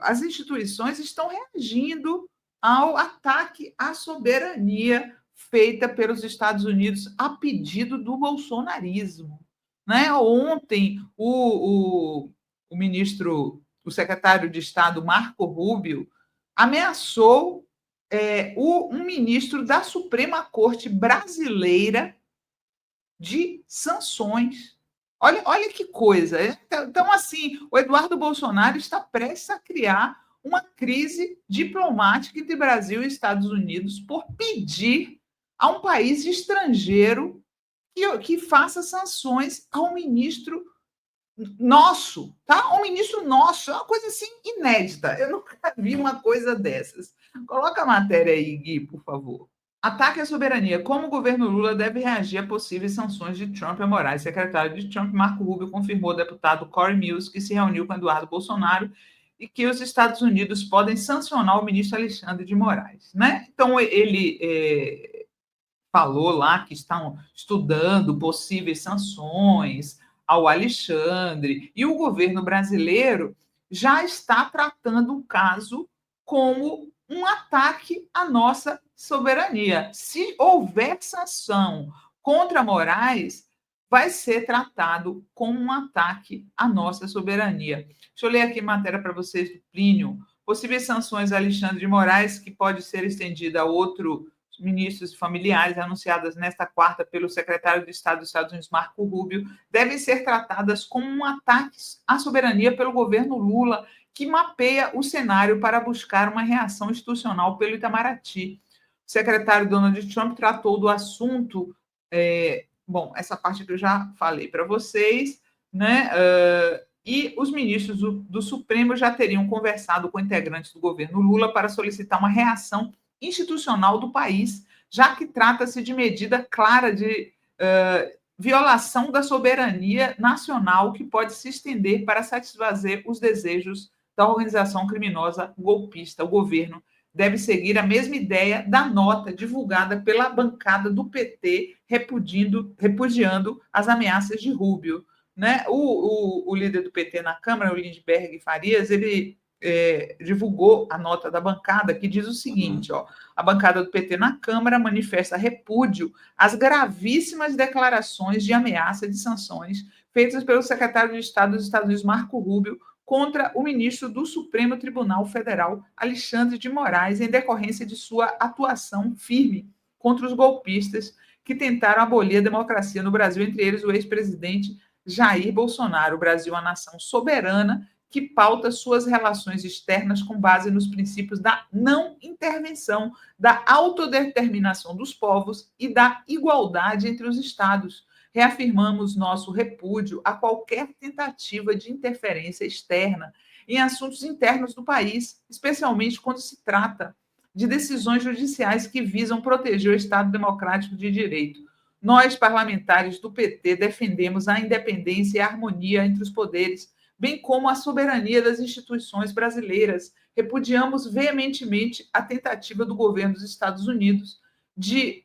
as instituições estão reagindo ao ataque à soberania feita pelos Estados Unidos a pedido do bolsonarismo. Né? Ontem, o ministro, o secretário de Estado, Marco Rubio, ameaçou um ministro da Suprema Corte brasileira de sanções. Olha que coisa. Então, assim, o Eduardo Bolsonaro está prestes a criar uma crise diplomática entre Brasil e Estados Unidos por pedir a um país estrangeiro que faça sanções ao ministro nosso, tá? Um ministro nosso, é uma coisa assim inédita. Eu nunca vi uma coisa dessas. Coloca a matéria aí, Gui, por favor. Ataque à soberania. Como o governo Lula deve reagir a possíveis sanções de Trump a Moraes? Secretário de Trump, Marco Rubio, confirmou ao deputado Corey Mills que se reuniu com Eduardo Bolsonaro e que os Estados Unidos podem sancionar o ministro Alexandre de Moraes. Né? Então, ele falou lá que estão estudando possíveis sanções ao Alexandre, e o governo brasileiro já está tratando o caso como um ataque à nossa soberania. Se houver sanção contra Moraes, vai ser tratado como um ataque à nossa soberania. Deixa eu ler aqui matéria para vocês do Plínio. Possíveis sanções a Alexandre de Moraes, que pode ser estendida a outro ministros e familiares, anunciadas nesta quarta pelo secretário de Estado dos Estados Unidos, Marco Rubio, devem ser tratadas como um ataque à soberania pelo governo Lula, que mapeia o cenário para buscar uma reação institucional pelo Itamaraty. O secretário Donald Trump tratou do assunto. Bom, essa parte que eu já falei para vocês, né? E os ministros do Supremo já teriam conversado com integrantes do governo Lula para solicitar uma reação institucional do país, já que trata-se de medida clara de violação da soberania nacional que pode se estender para satisfazer os desejos da organização criminosa golpista. O governo deve seguir a mesma ideia da nota divulgada pela bancada do PT, repudiando as ameaças de Rubio. Né? O líder do PT na Câmara, o Lindbergh Farias, ele divulgou a nota da bancada, que diz o seguinte: a bancada do PT na Câmara manifesta repúdio às gravíssimas declarações de ameaça de sanções feitas pelo secretário de Estado dos Estados Unidos, Marco Rubio, contra o ministro do Supremo Tribunal Federal, Alexandre de Moraes, em decorrência de sua atuação firme contra os golpistas que tentaram abolir a democracia no Brasil, entre eles o ex-presidente Jair Bolsonaro. O Brasil é uma nação soberana que pauta suas relações externas com base nos princípios da não intervenção, da autodeterminação dos povos e da igualdade entre os Estados. Reafirmamos nosso repúdio a qualquer tentativa de interferência externa em assuntos internos do país, especialmente quando se trata de decisões judiciais que visam proteger o Estado democrático de direito. Nós, parlamentares do PT, defendemos a independência e a harmonia entre os poderes, bem como a soberania das instituições brasileiras. Repudiamos veementemente a tentativa do governo dos Estados Unidos de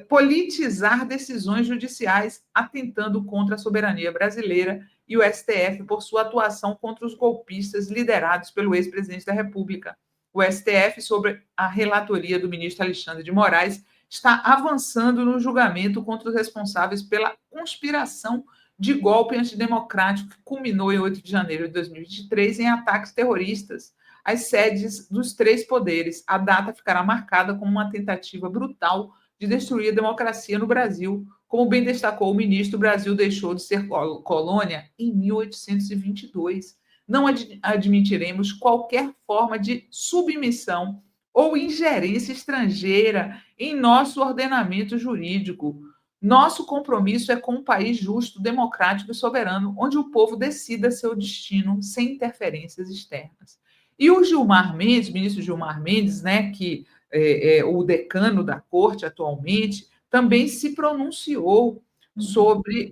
politizar decisões judiciais, atentando contra a soberania brasileira, e o STF por sua atuação contra os golpistas liderados pelo ex-presidente da República. O STF, sobre a relatoria do ministro Alexandre de Moraes, está avançando no julgamento contra os responsáveis pela conspiração de golpe antidemocrático que culminou em 8 de janeiro de 2023 em ataques terroristas às sedes dos três poderes. A data ficará marcada como uma tentativa brutal de destruir a democracia no Brasil. Como bem destacou o ministro, o Brasil deixou de ser colônia em 1822. Não admitiremos qualquer forma de submissão ou ingerência estrangeira em nosso ordenamento jurídico. Nosso compromisso é com um país justo, democrático e soberano, onde o povo decida seu destino sem interferências externas. E o Gilmar Mendes, ministro Gilmar Mendes, né, que é o decano da corte atualmente, também se pronunciou sobre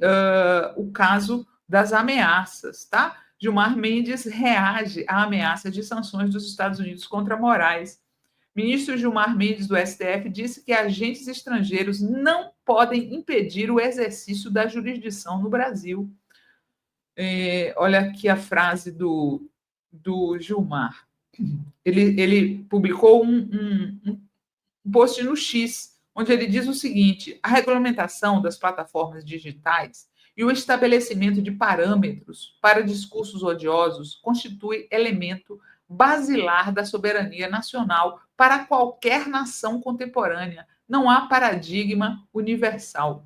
o caso das ameaças, tá? Gilmar Mendes reage à ameaça de sanções dos Estados Unidos contra Moraes. Ministro Gilmar Mendes, do STF, disse que agentes estrangeiros não podem impedir o exercício da jurisdição no Brasil. Olha aqui a frase do Gilmar. ele publicou um post no X, onde ele diz o seguinte: a regulamentação das plataformas digitais e o estabelecimento de parâmetros para discursos odiosos constitui elemento basilar da soberania nacional para qualquer nação contemporânea. Não há paradigma universal.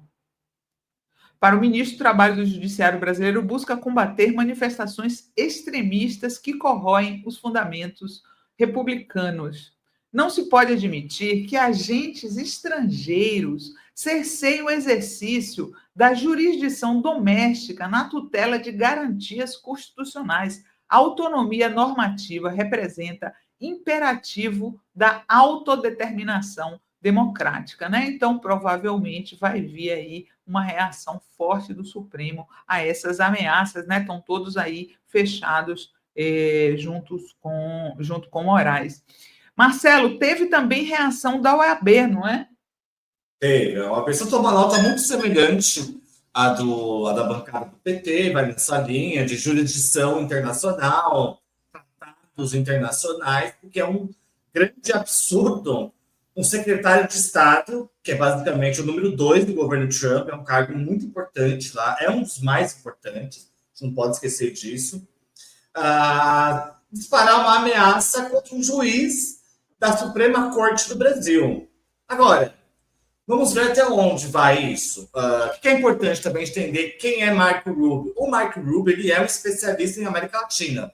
Para o ministro do Trabalho do Judiciário brasileiro, busca combater manifestações extremistas que corroem os fundamentos republicanos. Não se pode admitir que agentes estrangeiros cerceiem o exercício da jurisdição doméstica na tutela de garantias constitucionais. A autonomia normativa representa imperativo da autodeterminação democrática, né? Então, provavelmente vai vir aí uma reação forte do Supremo a essas ameaças, né? Estão todos aí fechados junto com Moraes. Marcelo, teve também reação da OAB, não é? Teve. A OAB soltou uma nota muito semelhante à da bancada do PT, vai nessa linha de jurisdição internacional, tratados internacionais, porque é um grande absurdo um secretário de Estado, que é basicamente o número 2 do governo Trump, é um cargo muito importante lá, é um dos mais importantes, você não pode esquecer disso, disparar uma ameaça contra um juiz da Suprema Corte do Brasil. Agora, vamos ver até onde vai isso. O que é importante também entender quem é Marco Rubio. O Marco Rubio ele é um especialista em América Latina.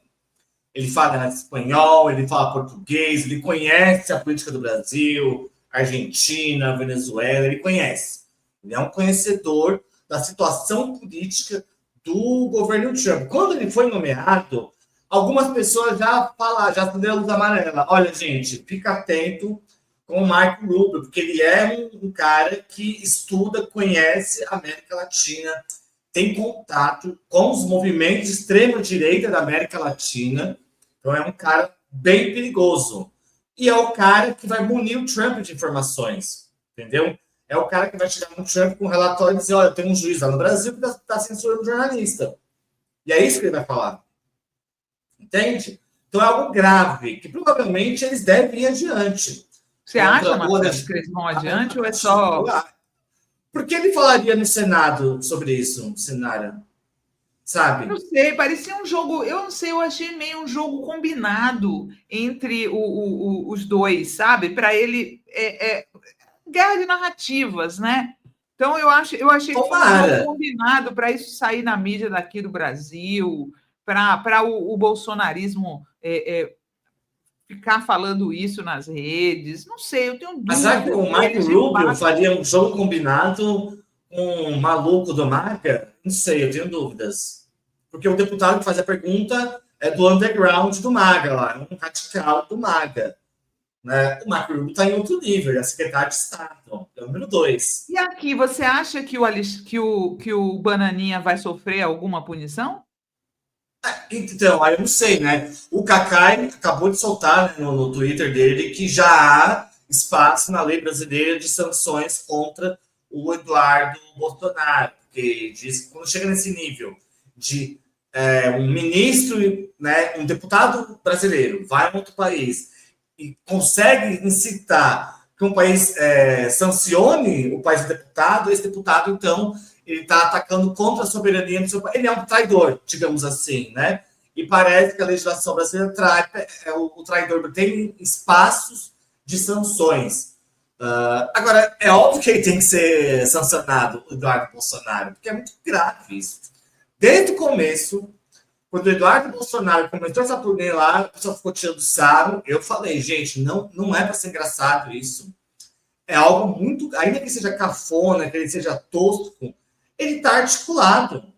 Ele fala espanhol, ele fala português, ele conhece a política do Brasil, Argentina, Venezuela, ele conhece. Ele é um conhecedor da situação política do governo Trump. Quando ele foi nomeado, algumas pessoas já falaram, já acenderam a luz amarela. Olha, gente, fica atento com o Marco Rubio, porque ele é um cara que estuda, conhece a América Latina, tem contato com os movimentos de extrema-direita da América Latina. Então é um cara bem perigoso. E é o cara que vai munir o Trump de informações, entendeu? É o cara que vai chegar no Trump com um relatório e dizer, olha, tem um juiz lá no Brasil que está censurando jornalista. E é isso que ele vai falar. Entende? Então é algo grave, que provavelmente eles devem ir adiante. Você acha, Marcelo, que eles vão adiante ou é só... Por que ele falaria no Senado sobre isso, Sinara? Sabe? Não sei, parecia um jogo, eu não sei, eu achei meio um jogo combinado entre os dois, sabe? Para ele, guerra de narrativas, né? Então eu achei que foi um jogo combinado para isso sair na mídia daqui do Brasil, para o bolsonarismo ficar falando isso nas redes. Não sei, eu tenho dúvida. Mas será que o Marco Rubio faria um jogo combinado com um maluco do MAGA? Não sei, eu tenho dúvidas. Porque o deputado que faz a pergunta é do underground do MAGA, lá, é um radical do MAGA. Né? O Marco Rubio está em outro nível, ele é secretário de Estado, é o número 2. E aqui, você acha que o Bananinha vai sofrer alguma punição? Então, aí eu não sei, né? O Cacai acabou de soltar, né, no Twitter dele que já há espaço na lei brasileira de sanções contra o Eduardo Bolsonaro, porque diz que quando chega nesse nível de um ministro, né, um deputado brasileiro vai a outro país e consegue incitar que um país sancione o país do deputado, esse deputado, então, ele está atacando contra a soberania do seu país. Ele é um traidor, digamos assim, né? E parece que a legislação brasileira o traidor tem espaços de sanções. Agora, é óbvio que ele tem que ser sancionado, o Eduardo Bolsonaro, porque é muito grave isso. Desde o começo, quando o Eduardo Bolsonaro começou essa turnê lá, o pessoal ficou tirando sarro. Eu falei, gente, não é para ser engraçado isso. É algo muito... Ainda que seja cafona, que ele seja tosco, ele está articulado.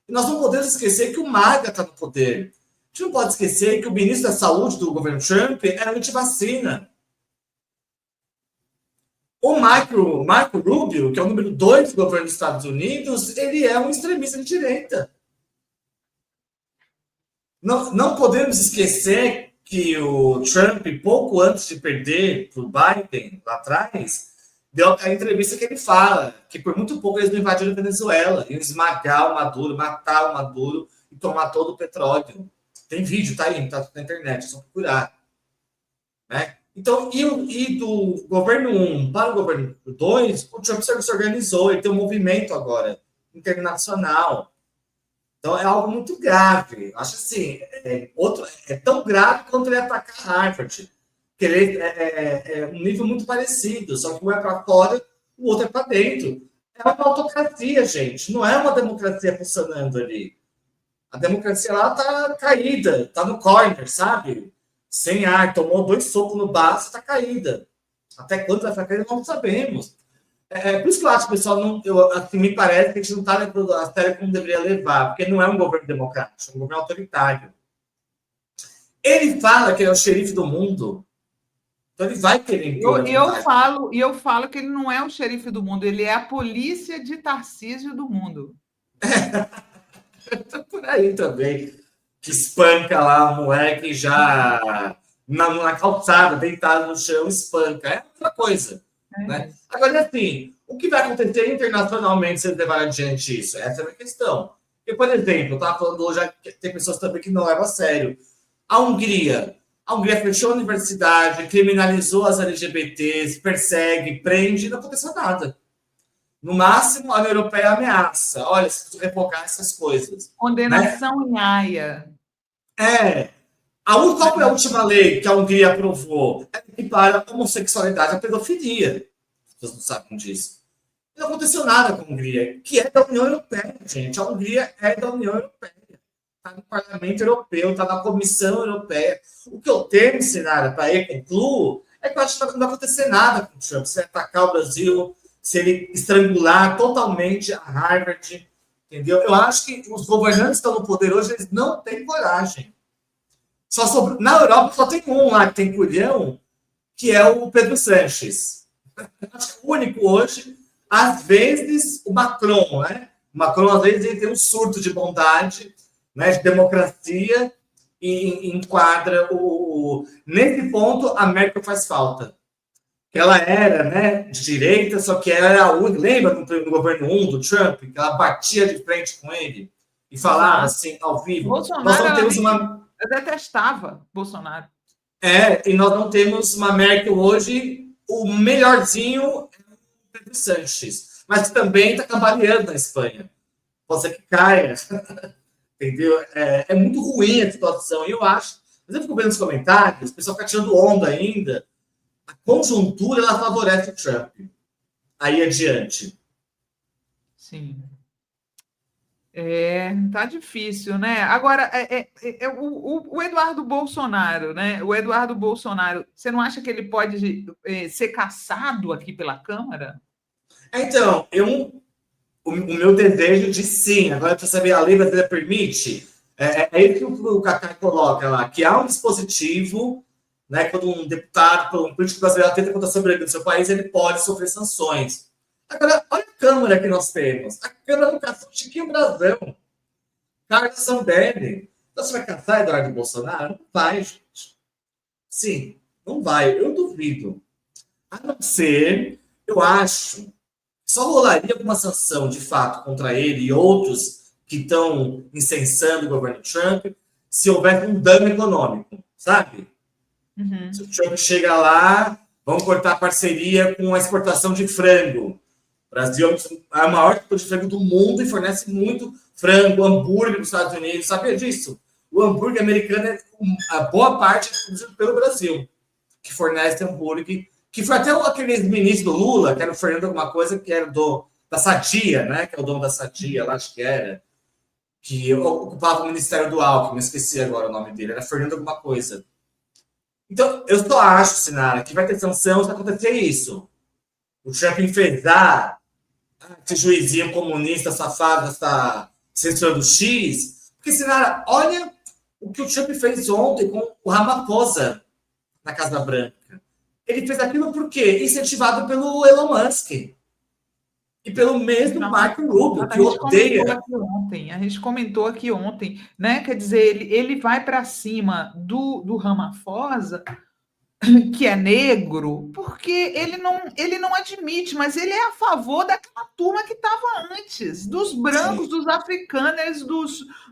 E nós não podemos esquecer que o MAGA está no poder. A gente não pode esquecer que o ministro da Saúde do governo Trump era antivacina. O Marco Rubio, que é o número 2 do governo dos Estados Unidos, ele é um extremista de direita. Não podemos esquecer que o Trump, pouco antes de perder para o Biden, lá atrás, deu a entrevista que ele fala que por muito pouco eles não invadiram a Venezuela, iam esmagar o Maduro, matar o Maduro e tomar todo o petróleo. Tem vídeo, tá aí, tá na internet, é só procurar. né? Então, e do governo 1 para o governo 2, o Trump se organizou, ele tem um movimento agora internacional. Então, é algo muito grave. Acho assim, é tão grave quanto ele atacar Harvard. Que ele é um nível muito parecido, só que um é para fora, o outro é para dentro. É uma autocracia, gente. Não é uma democracia funcionando ali. A democracia lá está caída, está no corner, sabe? Sem ar, tomou 2 socos no baço, está caída. Até quando vai ficar caída, não sabemos. Por isso que eu acho que o pessoal não. Assim, me parece que a gente não está levando a sério como deveria levar, porque não é um governo democrático, é um governo autoritário. Ele fala que ele é o xerife do mundo, então ele vai querer impor a vontade. Eu falo que ele não é o xerife do mundo, ele é a polícia de Tarcísio do mundo. Por aí também. Que espanca lá o moleque já na calçada, deitado no chão, espanca. É outra coisa. Né? Agora, assim, o que vai acontecer internacionalmente se eles levarem adiante isso? Essa é a questão. Porque, por exemplo, eu estava falando hoje, tem pessoas também que não levam a sério. A Hungria. A Hungria fechou a universidade, criminalizou as LGBTs, persegue, prende, não aconteceu nada. No máximo, a União Europeia ameaça. Olha, se tu revogar essas coisas. Condenação em Haia. Qual foi a última lei que a Hungria aprovou? É que para a homossexualidade a pedofilia. As pessoas não sabem disso. Não aconteceu nada com a Hungria, que é da União Europeia, gente. A Hungria é da União Europeia. Está no Parlamento Europeu, está na Comissão Europeia. O que eu temo, Sinara, para ir concluo, é que eu acho que não vai acontecer nada com o Trump. Se ele atacar o Brasil, se ele estrangular totalmente a Harvard, entendeu? Eu acho que os governantes que estão no poder hoje, eles não têm coragem. Na Europa só tem um lá que tem culhão, que é o Pedro Sanches. Acho que o único hoje, às vezes, o Macron, né? O Macron, às vezes, ele tem um surto de bondade, né, de democracia, e enquadra Nesse ponto, a Merkel faz falta. Ela era, né, de direita, só que ela era a única. Lembra no governo 1 do Trump, que ela batia de frente com ele e falava assim, ao vivo? Bolsonaro, nós não temos eu detestava Bolsonaro. E nós não temos uma Merkel hoje, o melhorzinho é o Pedro Sanches, mas também está cambaleando na Espanha. Pode ser que caia. Entendeu? É muito ruim a situação. E eu acho, mas eu fico vendo nos comentários, o pessoal fica tirando onda ainda. A conjuntura, ela favorece o Trump. Aí adiante. Sim. Tá difícil, né? Agora, o Eduardo Bolsonaro, né? O Eduardo Bolsonaro, você não acha que ele pode ser caçado aqui pela Câmara? Então, o meu desejo de sim. Agora, para saber, a lei brasileira permite. É isso que o Cacá coloca lá, que há um dispositivo, né, quando um deputado, um político brasileiro atenta contra a soberania do seu país, ele pode sofrer sanções. Agora, olha a Câmara que nós temos. A Câmara do caçou Chiquinho Brasão, Carlos Zambelli. Então, você vai caçar Eduardo Bolsonaro? Não vai, gente. Sim, não vai. Eu duvido. A não ser, eu acho, só rolaria alguma sanção, de fato, contra ele e outros que estão incensando o governo Trump se houver um dano econômico, sabe? Uhum. Se o Trump chega lá, vamos cortar a parceria com a exportação de frango. O Brasil é o maior tipo de frango do mundo e fornece muito frango, hambúrguer para os Estados Unidos. Sabia disso? O hambúrguer americano, a boa parte é produzido pelo Brasil, que fornece hambúrguer. Que foi até aquele ministro do Lula, que era o Fernando alguma coisa, que era da Sadia, né? Que é o dono da Sadia, lá acho que era. Que ocupava o Ministério do Alckmin, esqueci agora o nome dele. Era Fernando alguma coisa. Então, eu só acho, Sinara, que vai ter sanção se acontecer isso. O Trump enfesar esse juizinho comunista safado, essa censura do X. Porque, Sinara, olha o que o Trump fez ontem com o Ramaphosa na Casa Branca. Ele fez aquilo por quê? Incentivado pelo Elon Musk. E pelo mesmo Marco Rubio, que odeia. A gente comentou aqui ontem, né? Quer dizer, ele vai para cima do Ramaphosa, que é negro, porque ele não admite, mas ele é a favor daquela turma que estava antes, dos brancos, dos africanos,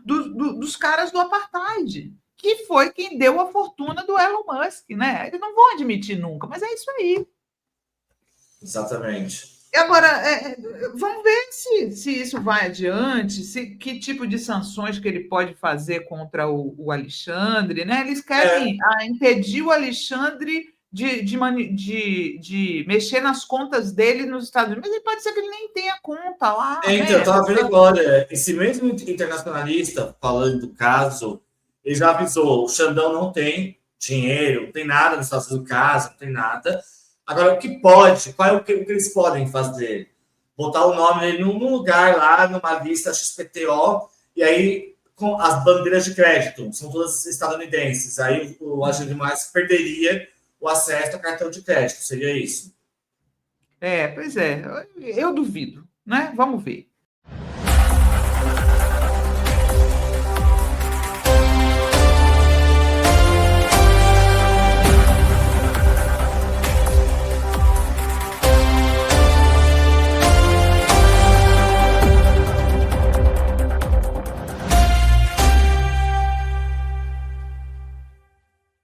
dos caras do apartheid, que foi quem deu a fortuna do Elon Musk, né? Eles não vão admitir nunca, mas é isso aí. Exatamente. E agora, vamos ver se isso vai adiante, que tipo de sanções que ele pode fazer contra o Alexandre, né? Eles querem impedir o Alexandre de mexer nas contas dele nos Estados Unidos, mas pode ser que ele nem tenha conta lá, Então, né? eu estava vendo agora, esse mesmo internacionalista falando do caso, ele já avisou, o Xandão não tem dinheiro, não tem nada nos Estados Unidos, casa, não tem nada. Agora, o que pode, qual é o que eles podem fazer? Botar o nome dele num lugar lá, numa lista XPTO, e aí com as bandeiras de crédito, são todas estadunidenses. Aí o Alexandre Matos perderia o acesso ao cartão de crédito, seria isso. Pois é, eu duvido, né? Vamos ver.